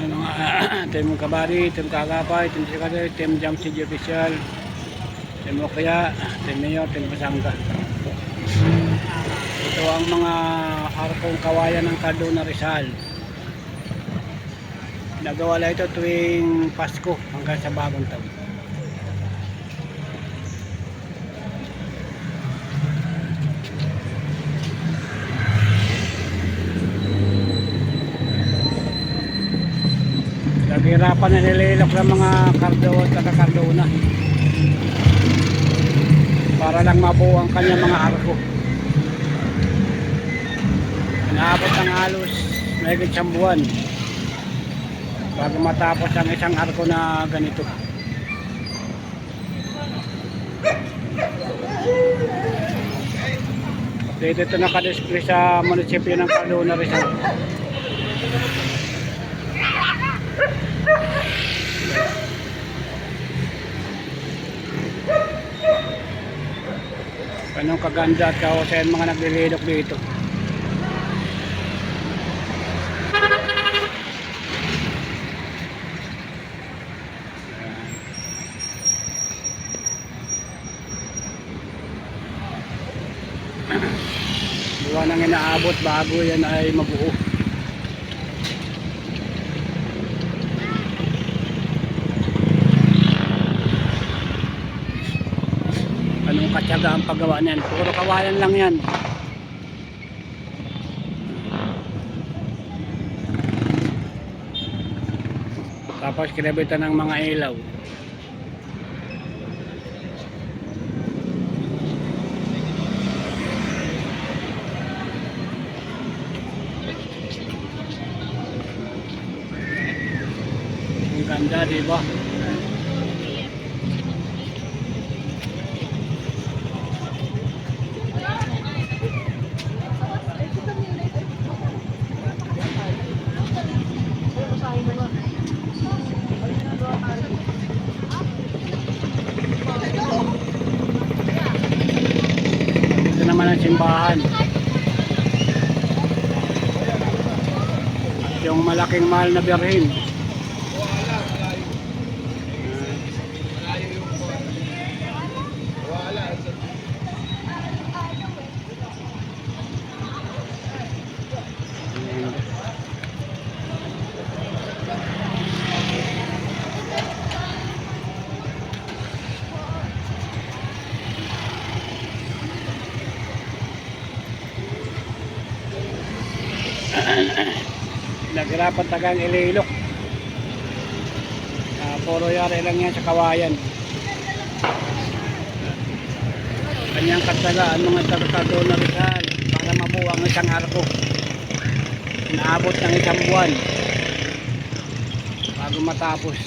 Ayan mga Team Kabari, Team Kagapay, Team Sikatay, Team Jam City Official, Team Okya, Team Mayor, Team Pasangga. Ito ang mga arkong kawayan ng Cardona Rizal. Nagawa lang ito tuwing Pasko hanggang sa bagong taon. Naghirapan na nililok ng mga Cardo at taga-Cardona para lang mabuo ang kanyang mga arko. Inaabot ng halos mahigit isang buwan bago matapos ang isang arko na ganito. Dito ito nakadisplay sa munisipyo ng Cardona Rizal. Anong kaganda at kahusayan mga naglilidok dito. Buwan ang inaabot bago yan ay mabuo. Anong katyaga ang paggawa niyan? Puro kawayan lang yan. Tapos kinabitan ng mga ilaw. Ang ganda, diba? Ito naman ang simbahan. At yung malaking mahal na birhen. Naghirapan tagang ililok. Puro yari lang yan sa kawayan. Kanyang katagaan mga taga-Cardona Rizal para mabuo ang isang arko. Naabot ng isang buwan bago matapos.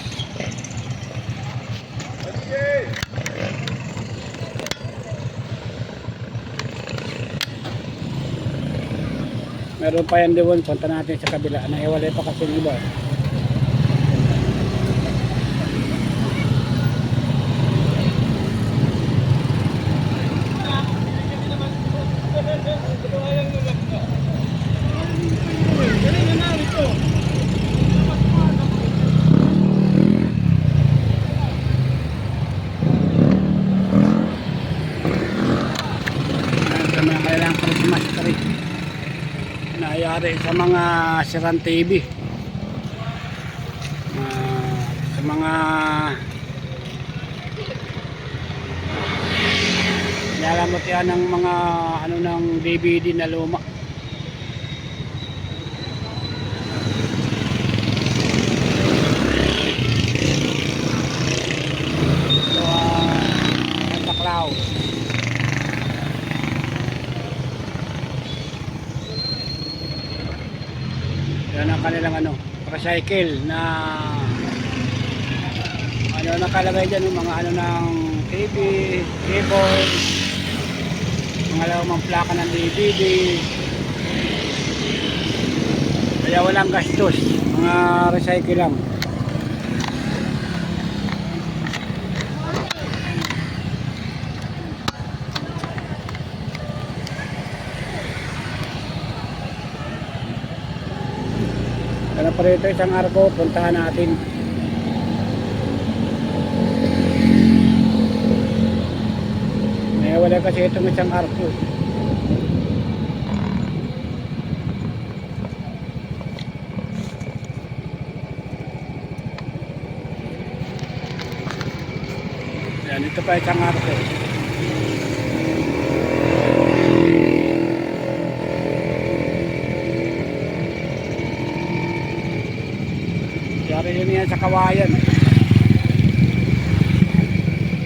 Meron pa yan doon, punta natin sa kabila. Naiwalay pa kasi iba. Ito na kailang Christmas tree. Nangyari sa mga Siran TV, sa mga nilalamot yan ng mga ano ng DVD na luma. Ito Santa Claus. Yan ang kanilang ano, recycle na ano nakalagay dyan, mga ano ng TV, keyboard, mga lamang plaka ng DVD. Kaya walang gastos, mga recycle lang. Ano pa rito isang arko, puntahan natin. May wala kasi itong isang arko. Yan, ito pa isang arko. Yari yun yan sa kawayan.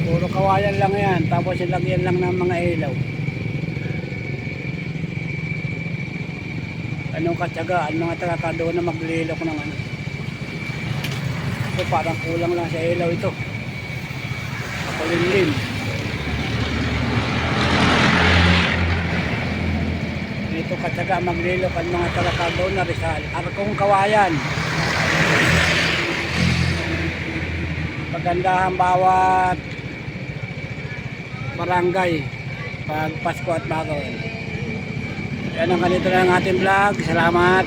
Puro kawayan lang yan. Tapos ilagyan lang ng mga ilaw. Anong katsagaan mga taga doon na maglilok ng ano. Ito parang kulang lang sa ilaw ito. Kakulimlim. Dito katsaga maglilok ang mga taga doon na Rizal. Arkong kawayan. Pagandahan bawat barangay pag Pasko at Bago. Yan ang ganito na ang ating vlog. Salamat.